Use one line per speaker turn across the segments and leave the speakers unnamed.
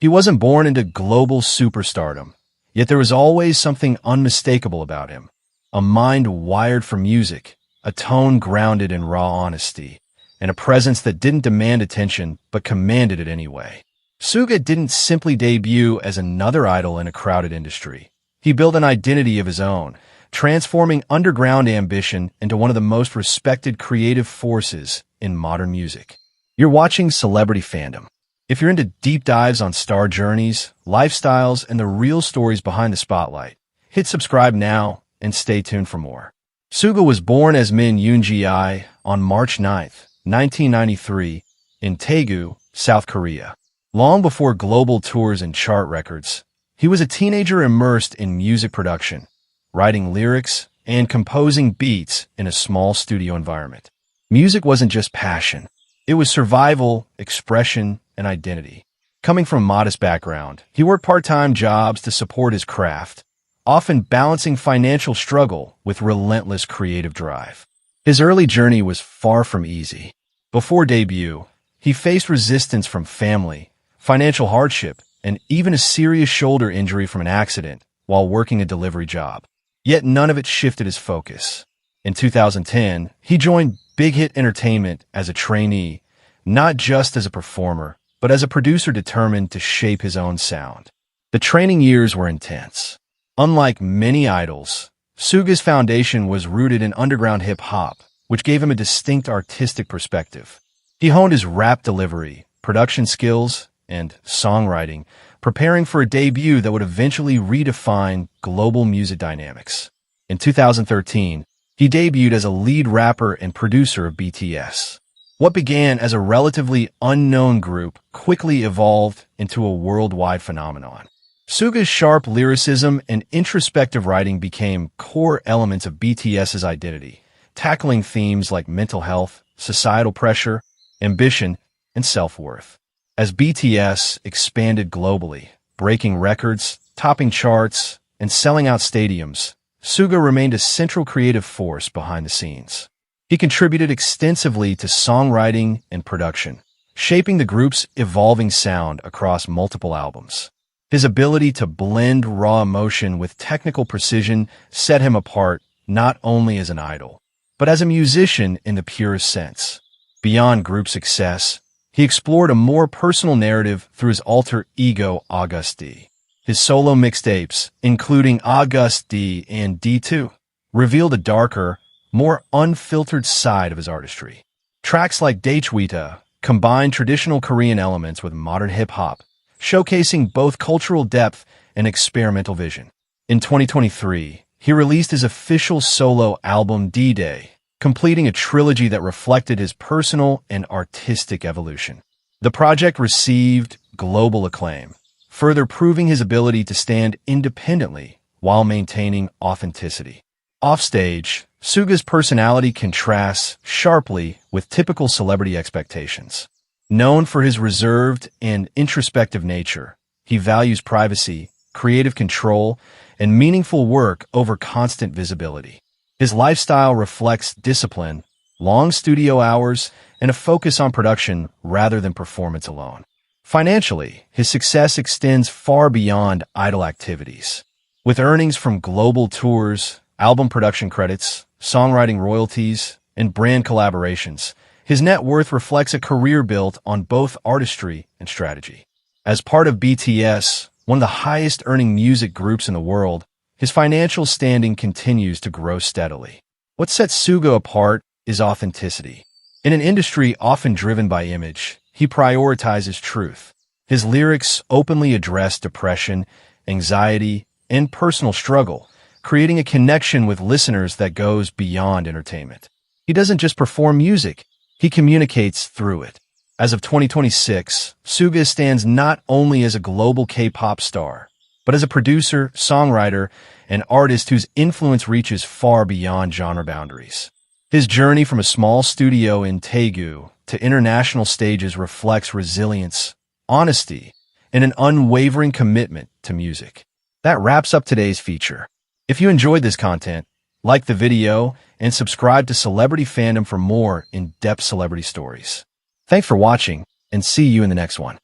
He wasn't born into global superstardom, yet there was always something unmistakable about him. A mind wired for music, a tone grounded in raw honesty, and a presence that didn't demand attention but commanded it anyway. SUGA didn't simply debut as another idol in a crowded industry. He built an identity of his own, transforming underground ambition into one of the most respected creative forces in modern music. You're watching CelebrityFandom. If you're into deep dives on star journeys, lifestyles, and the real stories behind the spotlight, hit subscribe now and stay tuned for more. SUGA was born as Min Yoongi on March 9, 1993, in Daegu, South Korea. Long before global tours and chart records, he was a teenager immersed in music production, writing lyrics and composing beats in a small studio environment. Music wasn't just passion. It was survival, expression, and identity. Coming from a modest background, he worked part-time jobs to support his craft, often balancing financial struggle with relentless creative drive. His early journey was far from easy. Before debut, he faced resistance from family, financial hardship, and even a serious shoulder injury from an accident while working a delivery job. Yet none of it shifted his focus. In 2010, he joined Big Hit Entertainment as a trainee, not just as a performer, but as a producer determined to shape his own sound. The training years were intense. Unlike many idols, SUGA's foundation was rooted in underground hip-hop, which gave him a distinct artistic perspective. He honed his rap delivery, production skills, and songwriting, preparing for a debut that would eventually redefine global music dynamics. In 2013, he debuted as a lead rapper and producer of BTS. What began as a relatively unknown group quickly evolved into a worldwide phenomenon. SUGA's sharp lyricism and introspective writing became core elements of BTS's identity, tackling themes like mental health, societal pressure, ambition, and self-worth. As BTS expanded globally, breaking records, topping charts, and selling out stadiums, SUGA remained a central creative force behind the scenes. He contributed extensively to songwriting and production, shaping the group's evolving sound across multiple albums. His ability to blend raw emotion with technical precision set him apart not only as an idol, but as a musician in the purest sense. Beyond group success, he explored a more personal narrative through his alter ego August D. His solo mixtapes, including August D and D2, revealed a darker, more unfiltered side of his artistry. Tracks like Daechwita combine traditional Korean elements with modern hip-hop, showcasing both cultural depth and experimental vision. In 2023, he released his official solo album D-Day, completing a trilogy that reflected his personal and artistic evolution. The project received global acclaim, further proving his ability to stand independently while maintaining authenticity. Offstage, SUGA's personality contrasts sharply with typical celebrity expectations. Known for his reserved and introspective nature, he values privacy, creative control, and meaningful work over constant visibility. His lifestyle reflects discipline, long studio hours, and a focus on production rather than performance alone. Financially, his success extends far beyond idol activities. With earnings from global tours, album production credits, songwriting royalties, and brand collaborations, his net worth reflects a career built on both artistry and strategy. As part of BTS, one of the highest-earning music groups in the world, his financial standing continues to grow steadily. What sets SUGA apart is authenticity. In an industry often driven by image, he prioritizes truth. His lyrics openly address depression, anxiety, and personal struggle, creating a connection with listeners that goes beyond entertainment. He doesn't just perform music, he communicates through it. As of 2026, SUGA stands not only as a global K-pop star, but as a producer, songwriter, and artist whose influence reaches far beyond genre boundaries. His journey from a small studio in Daegu to international stages reflects resilience, honesty, and an unwavering commitment to music. That wraps up today's feature. If you enjoyed this content, like the video and subscribe to CelebrityFandom for more in-depth celebrity stories. Thanks for watching, and see you in the next one.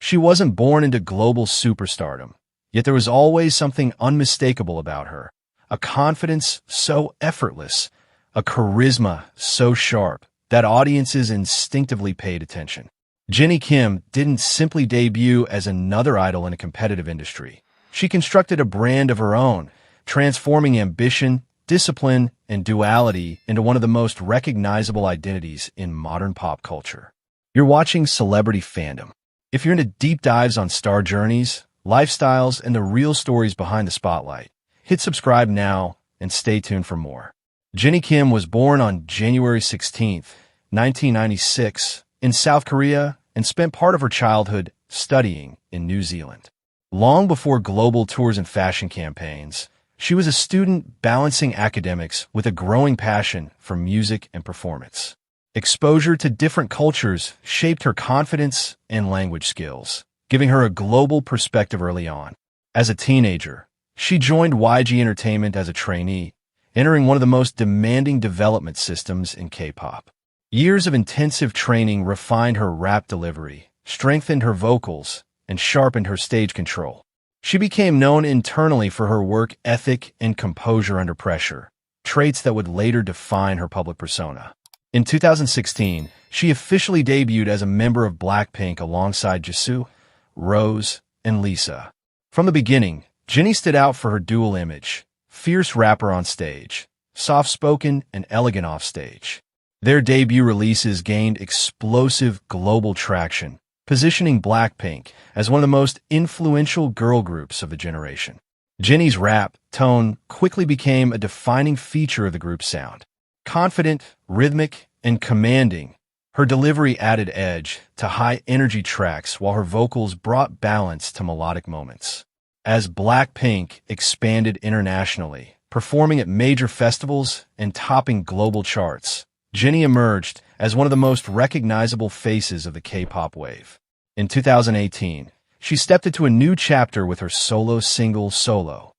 She wasn't born into global superstardom, yet there was always something unmistakable about her. A confidence so effortless, a charisma so sharp that audiences instinctively paid attention. Jennie Kim didn't simply debut as another idol in a competitive industry. She constructed a brand of her own, transforming ambition, discipline, and duality into one of the most recognizable identities in modern pop culture. You're watching CelebrityFandom. If you're into deep dives on star journeys, lifestyles, and the real stories behind the spotlight, hit subscribe now and stay tuned for more. Jennie Kim was born on January 16, 1996, in South Korea and spent part of her childhood studying in New Zealand. Long before global tours and fashion campaigns, she was a student balancing academics with a growing passion for music and performance. Exposure to different cultures shaped her confidence and language skills, giving her a global perspective early on. As a teenager, she joined YG Entertainment as a trainee, entering one of the most demanding development systems in K-pop. Years of intensive training refined her rap delivery, strengthened her vocals, and sharpened her stage control. She became known internally for her work ethic and composure under pressure, traits that would later define her public persona. In 2016, she officially debuted as a member of Blackpink alongside Jisoo, Rose, and Lisa. From the beginning, Jennie stood out for her dual image: fierce rapper on stage, soft-spoken and elegant offstage. Their debut releases gained explosive global traction, positioning Blackpink as one of the most influential girl groups of the generation. Jennie's rap tone quickly became a defining feature of the group's sound. Confident, rhythmic, and commanding, her delivery added edge to high-energy tracks while her vocals brought balance to melodic moments. As Blackpink expanded internationally, performing at major festivals and topping global charts, Jennie emerged as one of the most recognizable faces of the K-pop wave. In 2018, she stepped into a new chapter with her solo single, Solo.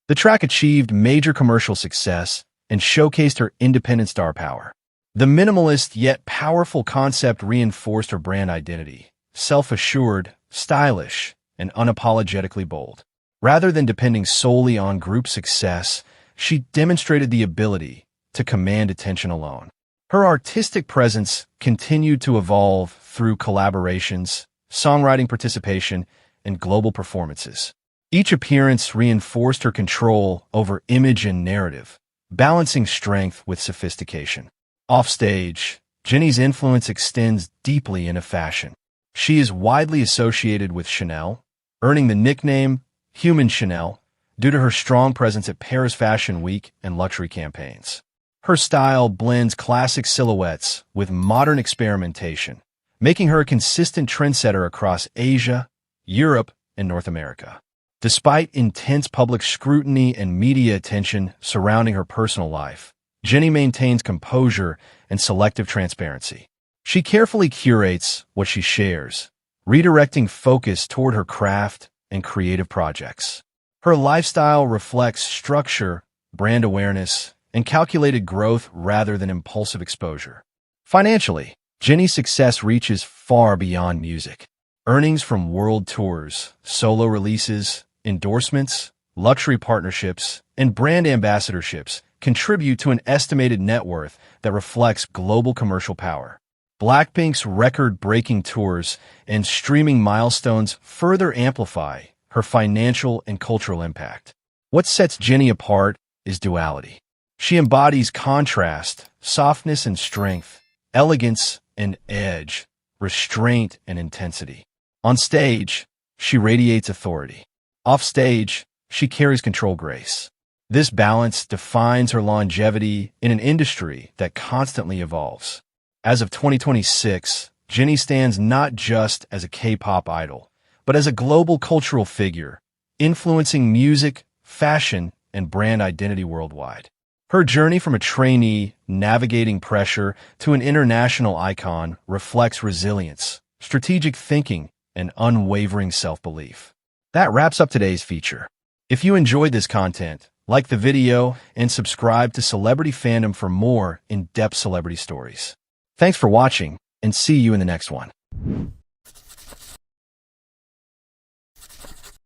The track achieved major commercial success and showcased her independent star power. The minimalist yet powerful concept reinforced her brand identity: self-assured, stylish, and unapologetically bold. Rather than depending solely on group success, she demonstrated the ability to command attention alone. Her artistic presence continued to evolve through collaborations, songwriting participation, and global performances. Each appearance reinforced her control over image and narrative, balancing strength with sophistication. Offstage, Jennie's influence extends deeply into fashion. She is widely associated with Chanel, earning the nickname Human Chanel due to her strong presence at Paris Fashion Week and luxury campaigns. Her style blends classic silhouettes with modern experimentation, making her a consistent trendsetter across Asia, Europe, and North America. Despite intense public scrutiny and media attention surrounding her personal life, Jennie maintains composure and selective transparency. She carefully curates what she shares, redirecting focus toward her craft and creative projects. Her lifestyle reflects structure, brand awareness, and calculated growth rather than impulsive exposure. Financially, Jennie's success reaches far beyond music. Earnings from world tours, solo releases, endorsements, luxury partnerships, and brand ambassadorships contribute to an estimated net worth that reflects global commercial power. Blackpink's record-breaking tours and streaming milestones further amplify her financial and cultural impact. What sets Jennie apart is duality. She embodies contrast, softness and strength, elegance and edge, restraint and intensity. On stage, she radiates authority. Off stage, she carries control grace. This balance defines her longevity in an industry that constantly evolves. As of 2026, Jennie stands not just as a K-pop idol, but as a global cultural figure, influencing music, fashion, and brand identity worldwide. Her journey from a trainee navigating pressure to an international icon reflects resilience, strategic thinking, and unwavering self-belief. That wraps up today's feature. If you enjoyed this content, like the video and subscribe to CelebrityFandom for more in-depth celebrity stories. Thanks for watching, and see you in the next one.